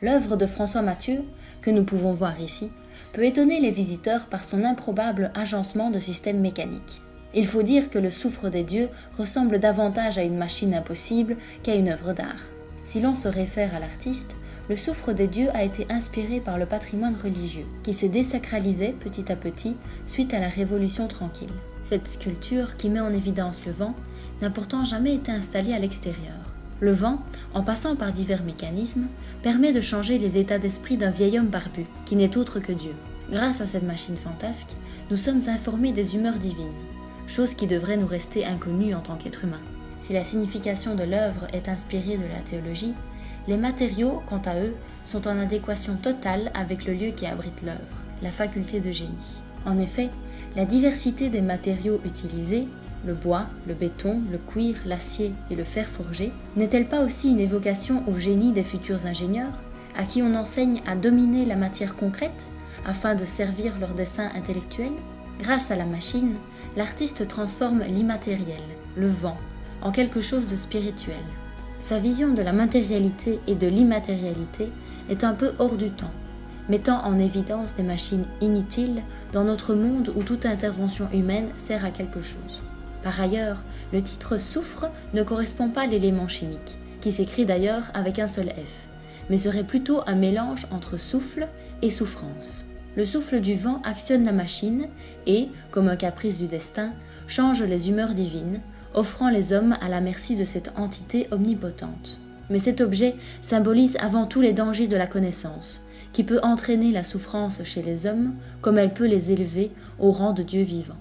L'œuvre de François Mathieu, que nous pouvons voir ici, peut étonner les visiteurs par son improbable agencement de systèmes mécaniques. Il faut dire que le Souffre des dieux ressemble davantage à une machine impossible qu'à une œuvre d'art. Si l'on se réfère à l'artiste, le Souffre des dieux a été inspiré par le patrimoine religieux, qui se désacralisait petit à petit suite à la Révolution tranquille. Cette sculpture, qui met en évidence le vent, n'a pourtant jamais été installée à l'extérieur. Le vent, en passant par divers mécanismes, permet de changer les états d'esprit d'un vieil homme barbu, qui n'est autre que Dieu. Grâce à cette machine fantasque, nous sommes informés des humeurs divines, chose qui devrait nous rester inconnue en tant qu'être humain. Si la signification de l'œuvre est inspirée de la théologie, les matériaux, quant à eux, sont en adéquation totale avec le lieu qui abrite l'œuvre, la faculté de génie. En effet, la diversité des matériaux utilisés, le bois, le béton, le cuir, l'acier et le fer forgé, n'est-elle pas aussi une évocation au génie des futurs ingénieurs, à qui on enseigne à dominer la matière concrète afin de servir leur dessein intellectuel? Grâce à la machine, l'artiste transforme l'immatériel, le vent, en quelque chose de spirituel. Sa vision de la matérialité et de l'immatérialité est un peu hors du temps, mettant en évidence des machines inutiles dans notre monde où toute intervention humaine sert à quelque chose. Par ailleurs, le titre Souffre ne correspond pas à l'élément chimique, qui s'écrit d'ailleurs avec un seul F, mais serait plutôt un mélange entre souffle et souffrance. Le souffle du vent actionne la machine et, comme un caprice du destin, change les humeurs divines, offrant les hommes à la merci de cette entité omnipotente. Mais cet objet symbolise avant tout les dangers de la connaissance, qui peut entraîner la souffrance chez les hommes comme elle peut les élever au rang de Dieu vivant.